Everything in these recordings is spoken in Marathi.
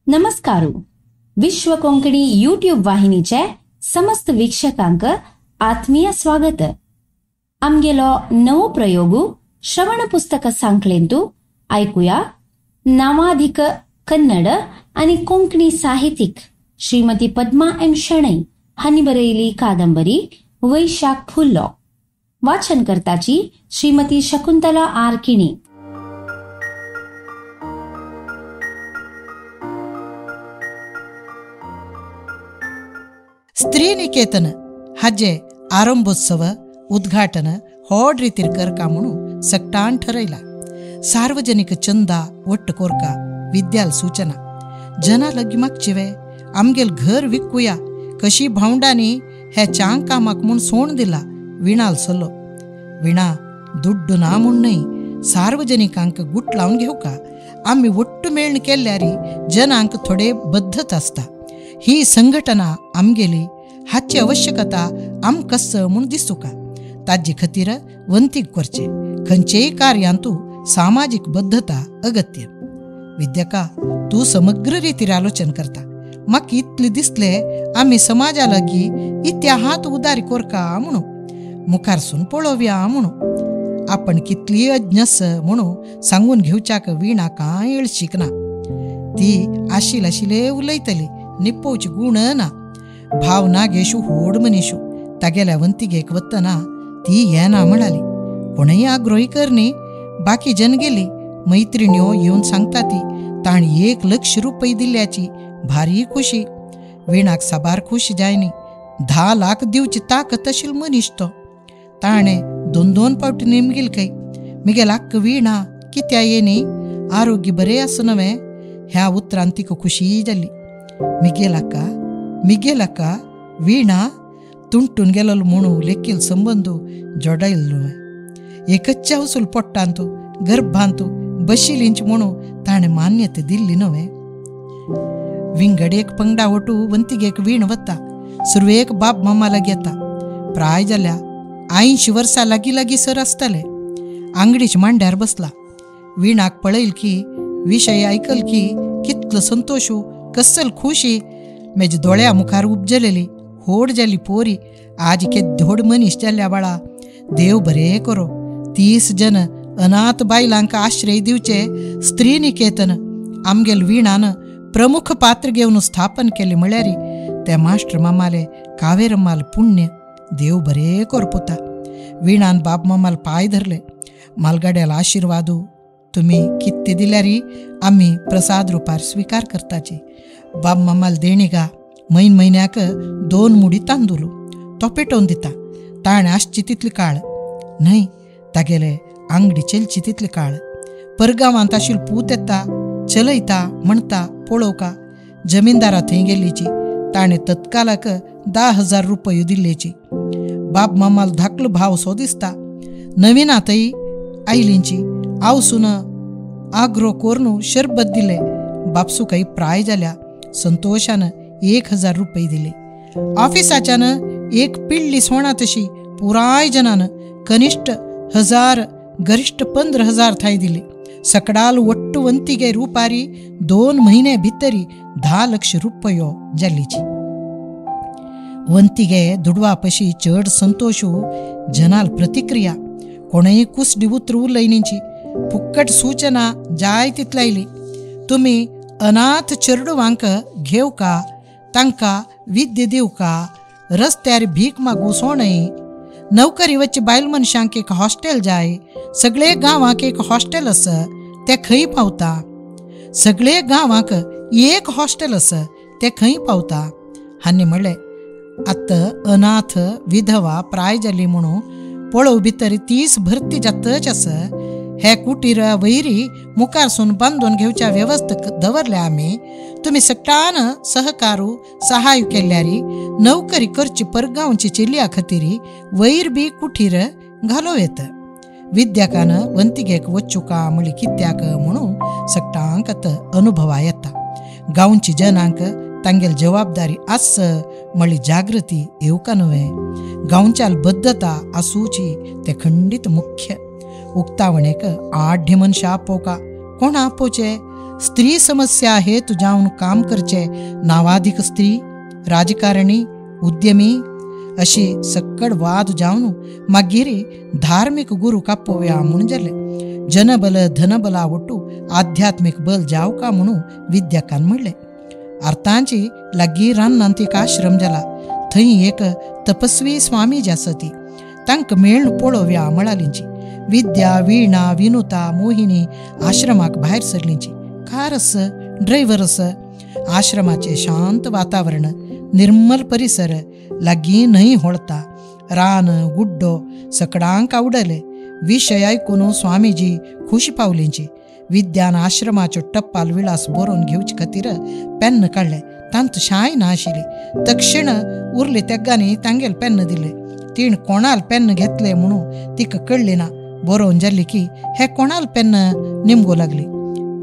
नमस्कारू. विश्व कोंकणी यूट्यूब वाहिनीचे समस्त वीक्षकांक आत्मीय स्वागत. आमगेलो नवो प्रयोगू श्रवण पुस्तक सांकळेंतू ऐकूया. नामाधिक कन्नड आणि कोंकणी साहित्यिक श्रीमती पद्मा एम शणै हांनी बरयली कादंबरी वैशाख फुल्लो. वाचन करताची श्रीमती शकुंतला आर किणी. स्त्री निकेतन हाजे आरंभोत्सव उद्घाटन होड रितीर करका म्हणून सक्टान ठरयला. सार्वजनिक चंदा ಒಟ್ಟು कोरका विद्याल सूचना जना लगी मागचिवे आमगेल घर विकूया कशी भावंडानी हे चांग कामाक म्हूण सोण दिला विणाल सल्लो. विणा दुड्डू ना म्हूण न्हय, सार्वजनिकांक गुट लावन घेवका. आमी ಒಟ್ಟು मेळण केल्यारी जनांक थोडे बद्धत आसता. ही संघटना आमगेली हाची आवश्यकता आमकां म्हूण दिसुका. ताजे खातीर वंतीक करचे खंयचेय कार्यांतू सामाजिक बद्धता अगत्य. विद्याका तूं समग्र रितीर आलोचन करता. म्हाका इतले दिसले आमी समाजा लागीं इत्या हात उदारी कोरका म्हणून मुखारसून पळोवया म्हणून. आपण कितली अज्ञस म्हणून सांगून घेवच्याक विणा कांय येळशीक ना. ती आशिले उलयतली, निप्पोवची गुण ना. भाव ना घेशू होड मनीशू. तागेल्या वंतिगेक वतना ती हें ना म्हणाली. कोणय आग्रोही करनी. बाकी जन गेली. मैत्रिण्यो येवन सांगता ती ताणी 1,00,000 रुपये दिल्ल्याची भारी खुशी. विणाक साबार खुशी जायनी. 10 लाख दिवची ताकत आशिल्लो मनीस तो. ताणें 2-2 पावटी नेमगेल खंय. मिगेल आक्क विणा कित्या येनी, आरोग्य बरें आसा नवें. ह्या उतरान तिका खुशी जाली. मिगेलाका विणा तुंटून गेलो म्हणू लेखील संबंध जोडायलो. एकच्च्या वसूल पोट्टांतू गर्भांतू बशिलींच म्हणू ताणें मान्यते दिल्ली नवें. विंगडेक पंगडा वटू वंतिगेक वीण वता. सुरवेक बाब मामा लागीं येता. प्राय जाल्या 80 वर्सां लागीं सर आसतले. आंगडीच मांड्यार बसला. विणाक पळयल की, विशय आयकल की कितलो संतोशू, कसल खुशी म्हज्या दोळ्या मुखार उपजलेली. होड जाली पोरी. आज धोड मनीस जाल्ल्या बाळा. देव बरें करो. 30 जन अनाथ बायलांक आश्रय दिवचे स्त्री निकेतन आमगेल विणान प्रमुख पात्र घेवन स्थापन केले म्हळ्यारी त्या मास्टर मामाले कावेरम्माल पुण्य. देव बरें कर पुता. विणान बाब मामाल पाय धरले. मालगाड्याला आशिर्वादू तुम्ही कित्ते दिल्यारी आम्ही प्रसाद रुपार स्वीकार करताची. बाब मामाल देणिगा म्हयन्याक 2 मुडी तांदूळ तो पेटोवन दिता. ताणें आसची तितली काळ न्हय, तागेले आंगडी चलची तितली काळ. परगांवांत आशिल्लो पूत येता, चलयता, म्हणटा, पळोवका. जमीनदारा थंय गेल्लीची. ताणें तत्कालाक 10,000 रुपये दिल्लेची. बाब मामाल धाकलो भाव सो दिसता. नवीन आताई आयलींची आवसून आग्रो कोरनू शरबत दिले. बापसूकाई प्राय जाल्या. संतोषान 1,000 रुपये दिले. ऑफिसाच्यान एक पिळ्ळी सोणा तशी पुराय जनान कनिष्ठ 1,000 गरिष्ठ 15,000 थाय दिले. सकडाल ಒಟ್ಟು ವಂತಿಗೆ ರೂಪಾರಿ 2 महिने भितरी 10 ಲಕ್ಷ रुपयो जाल्लीची. ವಂತಿಗೆ ದುಡ್ವಾಪशी चड संतोषू जनाल प्रतिक्रिया. कोणय कुसडी उतर उलयनींची फुक्कट सूचना जाय तितलायली. तुमी अनाथ चेडवांक घेवका, तांकां विद्य दिवका, रस्त्यार भीक मागू सोणय. नोकरी वच्चे बायल मनशांक एक हॉस्टेल जाय. सगळे गांवांक एक हॉस्टेल आसा ते खंय पावता. सगळे गांवांक एक हॉस्टेल आसा ते खंय पावता. हांणी म्हणलें आतां अनाथ विधवा प्राय जाली म्हणून पळोव भितर 30 भरती जातच आसा. हे कुटीर वैरी मुखारसून बांदून घेवच्या वेवस्थेक दवरल्या आमी. तुमी सगळ्यान सहकारू सहाय केल्यारी नोकरी करची परगांवची चेल्या खातीर वैर बी कुटीर घालो येत. विद्याकान वंतिगेक वचूका म्हळी कित्याक म्हणून सगळ्यांक अनुभवा येता. गांवची जनांक तांगेल जबाबदारी आस म्हळी जागृती येवका नवें. गांवच्या बद्धता आसूची ते खंडीत मुख्य. उक्तावणेक 8 मनशां आपोवका. कोण आपोवचे? स्त्री समस्या हेतू जावन काम करचे नावाधिक स्त्री राजकारणी उद्यमी अशी सक्कड वाद जावन मागीर धार्मिक गुरू कापोव्या म्हूण जाले. जनबल धनबला ಒಟ್ಟು आध्यात्मिक बल जावका म्हणून विद्याकान म्हणले. अर्थांची लागीं रानांतीक आश्रम जाला. थंय एक तपस्वी स्वामीजी आसती. तांक मेळून पळोव्या म्हळालींची. विद्या वीणा विनुता मोहिनी आश्रमाक भायर सरलींची. कारस ड्रायव्हरस आश्रमाचे शांत वातावरण निर्मल परिसर लागीं न्हंय होळता रान गुड्डो सकडांक आवडले. विशय आयकून स्वामीजी खुशी पावलींची. विद्यान आश्रमाच्यो टप्पाल विळास बरोवन घेवचे खातीर पेन्न काडले. तांत शाय ना आशिल्ली. तक्षण उरले तेगांनी तांगेल पेन्न दिले. तीण कोणाल पेन्न घेतले म्हणून तिका कळली ना. बरोवन जाल्ली की हे कोणाल पेन्न निमगो लागली.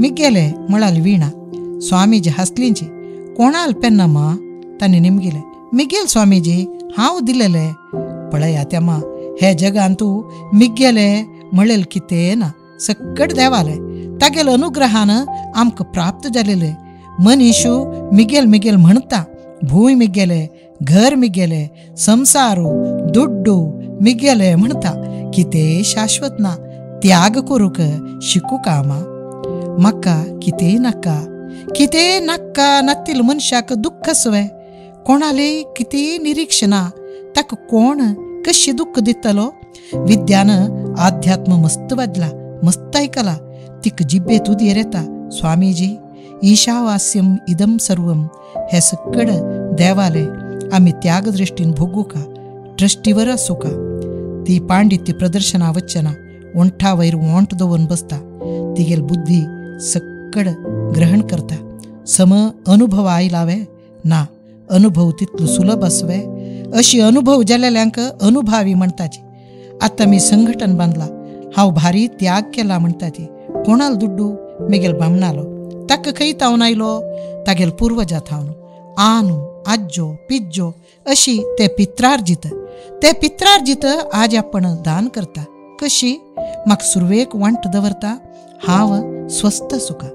मिगेले म्हळाली वीणा. स्वामीजी हसलींची. कोणाल पेन्न मा तांणी निमगिले. मिगेल स्वामीजी हांव दिलेले. पळया तेमा हे जगान तूं मिगेले म्हणलेल कितें ना. सक्कड देवाले तागेल अनुग्रहान आमकां प्राप्त जालेले. मनीशू मिगेल मिगेल म्हणटा. भूंय मिगेले घर मिगेले संसारू दुड्डू मिगेले म्हणटा. कितें शाश्वत ना. त्याग करूक शिकू कामा. म्हाका कितें नाका. कितें नाका नातील मनशाक दुख्ख सवय. कोणाले कितें निरीक्ष ना. ताका कोण कशें दुख्ख दितलो. विद्यान आध्यात्म मस्त वाजला मस्त ऐकला. तिक जिब्बेत उदीर येता. स्वामीजी ईशावास्यम इदम सर्वम हे सक्कड देवाले आमी त्यागदृश्टीन भोगू का दृष्टीवर असू का. ती पांडित्य प्रदर्शना वच्चना ओंठा वयर ओंठ दवरून बसता. तिगेल बुद्धी सक्कड ग्रहण करता. सम अनुभव आयलावे ना. अनुभव तितलो सुलभ असवे. अशी अनुभव जाल्ल्यांक अनुभवी म्हणटाची. आतां मी संघटन बांदला. हांव भारी त्याग केला म्हणटाची. कोणाल दुड्डू मिगेल बामणालो. ताका खंय तावन आयलो. तागेल पुर्वजा थावन आनू आज्जो पिज्जो अशी ते पित्रार्जित. ते पित्रार्जित आज आपण दान करता. कशी म्हाका सुरवेक वांट दवरता. हांव स्वस्थ सुका.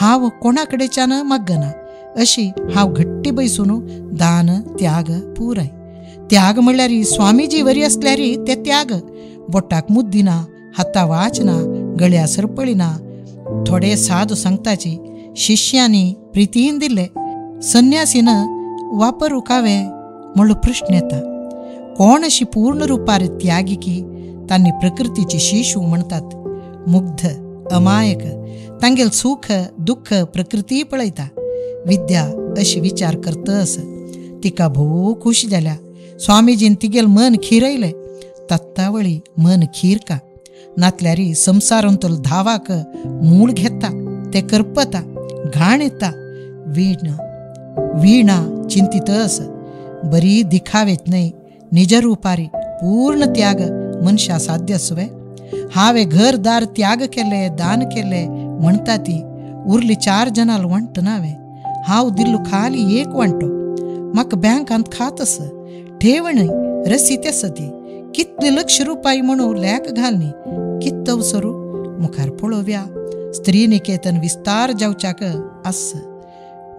हांव कोणा कडेच्यान मागना. अशी हांव घट्टी बैसून दान त्याग पुराय. त्याग म्हणल्यार स्वामीजी वरी असल्यार ते त्याग. बोटाक मुद्दी ना हाता वाच ना गळ्या सरपळी ना. थोडे साधू सांगताची शिष्यांनी प्रितीन दिले. संन्यासीन वापरू कावे म्हणून प्रश्न येता. कोण अशी पूर्ण रुपार त्यागिकी तांणी प्रकृतीची शिशू म्हणतात. मुग्ध अमायक तांगेल सुख दुःख प्रकृती पळयता. विद्या अशी विचार करतस. तिका भोव खुशी जाल्या. स्वामीजीन तिगेल मन खिरयले. तत्तावळी मन खीर का नातल्यारी संसारांतलो धावाक मूळ घेता. ते करपता घाण येता. वीणा चिंतितस. बरी दिखावेच न्हय निज रुपारी पूर्ण त्याग मनशा साध्य असवे. हांवें घरदार त्याग केले दान केले म्हणटा ती. उरली 4 जनाल वांट नावे. हांव दिल्लो खाली एक वांटो. म्हाका बँकांत खातस ठेवणय रसीद आसती. कितले लक्ष रुपये म्हणून लेख घालनी. कित अवसरू मुखार पळोव्या. स्त्री निकेतन विस्तार जावच्याक आस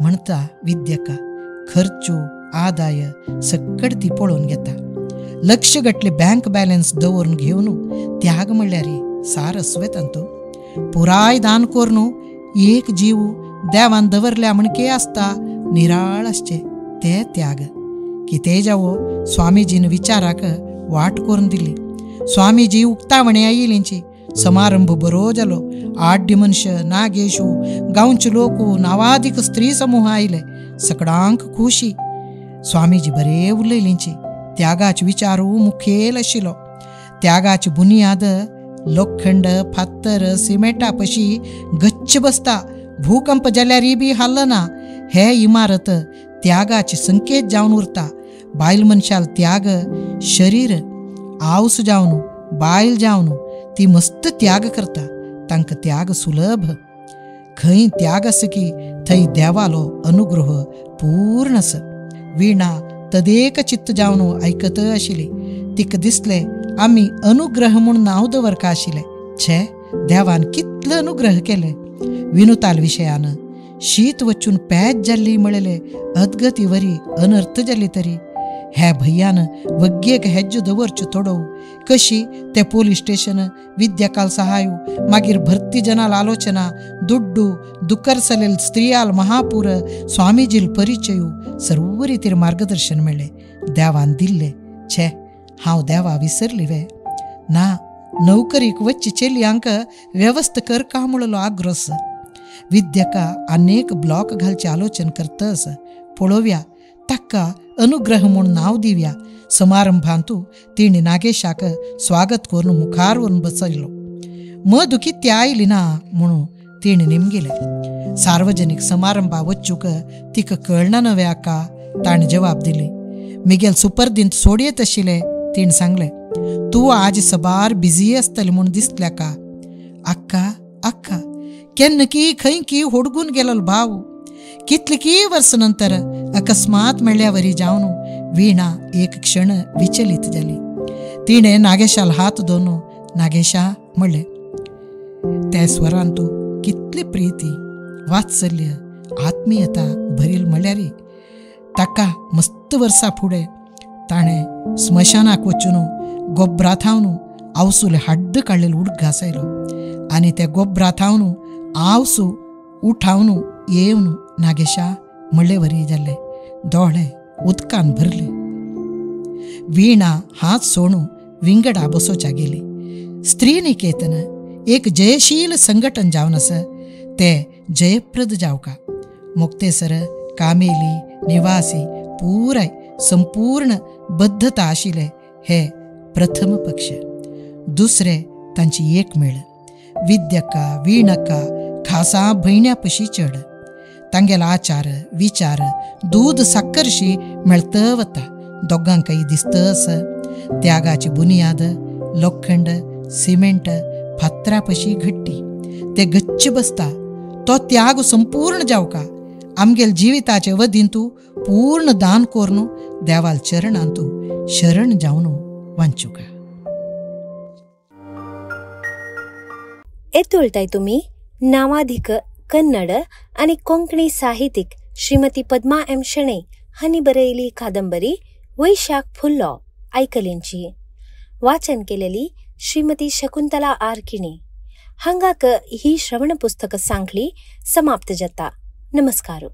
म्हणटा विद्यका. खर्चो आदाय सक्कड ती पळोवन घेता. लक्ष गटले बँक बॅलन्स दवरून घेवन त्याग म्हणल्यार सार असवे तांतो. पुराय दान करून एक जीव देवान दवरल्या म्हणके आसता निराळ आसचे ते त्याग. कितें जावो स्वामीजीन विचाराक वाट करून दिली. स्वामीजी उक्तावणे आयिल्लींची. समारंभ बरो जालो. 8 मनशां नागेशू गांवचे लोक नावादीक स्त्री समूह आयले. सकडांक खुशी. स्वामीजी बरे उलयलींची. त्यागाचे विचारू मुखेल आशिल्लो. त्यागाची बुनियाद लोखंड फातर सिमेंटा पशी गच्च बसता. भूकंप जाल्यार बी हल्लना. हे इमारत त्यागाचे संकेत जावन उरता. बायल मनशाल त्याग शरीर आवस जावन बायल जावन ती मस्त त्याग करता. तांकां त्याग सुलभ. खंय त्याग आस की थंय देवालो अनुग्रह पूर्ण आस. वीणा तदेक चित्त जावन आयकत आशिल्ली. तिका दिसले आमी अनुग्रह म्हूण नांव दवरका आशिल्ले. छे देवान कितलो अनुग्रह केले. विनुताल विशयान शीत वचून पॅच जाल्ली म्हळेले अदगती वरी अनर्थ जाली तरी हे भैयान वग्गेक हेज्जो दवरच्यो तोडव कशी ते पोलीस स्टेशन विद्याकाल सहायू मागीर भरती जनाल आलोचना दुड्डू दुकरसलेल स्त्रियाल महापूर स्वामीजील परिचयू सर्व रितीर मार्गदर्शन मेळ्ळे देवान दिल्ले छे हांव देवा विसरली वे ना नौकरीक वच्ची चेल्यांक व्यवस्थ करका म्हणलो आग्रोस विद्यका अनेक ब्लॉक घालचे आलोचन करतस पळोव्या ताका अनुग्रह म्हूण नाव दिव्या समारंभांतू तिणी नागेशाक स्वागत करून मुखार व्हरून बसयलो मधु कित्ते आयली ना म्हणून तिणी निमगेले सार्वजनीक समारंभा वच्चूक तिका कळना नव्हे आका ताणें जवाब दिली मिगेल सुपर्दींत सोडयत आशिल्ले तिणें सांगलें तूं आज सबार बिजी आसतलें म्हूण दिसल्या का आक्का आक्का केन्ना की खंय की होडगून गेलो भाव कितली की वर्स नंतर अकस्मात मेळ्ळ्यावरी जावन वीणा एक क्षण विचलित जाली तिणें नागेशाल हात दोन नागेशा म्हणलें त्या स्वरान तूं कितली प्रिती वात्सल्य आत्मीयता भरील म्हळ्यारी ताका मस्त वर्सां फुडें ताणें स्मशानाक वचून गोब्राथावन आवसूले हाड्ड काडलेलो उडक घासयलो आनी त्या गोब्राथावन आवसू उठावन येवन नागेशा म्हणले वरी जाल्ले दोळे उदकान भरले वीणा हात सोडून विंगडा बसोवच्या गेली स्त्री निकेतन एक जयशील संघटन जावन आसा ते जयप्रद जावका मुक्तेसर कामेली निवासी पुराय संपूर्ण बद्धता आशिल्ले हे प्रथम पक्ष दुसरे तांची एक मेळ विद्यका वीणका खासा भयण्या पशी चड तांगेलो आचार विचार दूद साखरशी मेळत वता दोगांकय दिसतस त्यागाची बुनियाद लोखंड सिमेंट फातरा पशी घट्टी ते गच्च बसता तो त्याग संपूर्ण जावका आमगेल जिविताचे वदीन तूं पूर्ण दान कोरून देवाल चरणां तूं शरण जावन वांचुका एतुळताय तुम्ही नामाधिक कन्नड आणि कोंकणी साहित्यिक श्रीमती पद्मा एम शणै हांणी बरयली कादंबरी वैशाख फुल्लो आयकलींची वाचन केलेली श्रीमती शकुंतला आर किणी हांगाक ही श्रवण पुस्तक सांखळी समाप्त जाता. नमस्कार.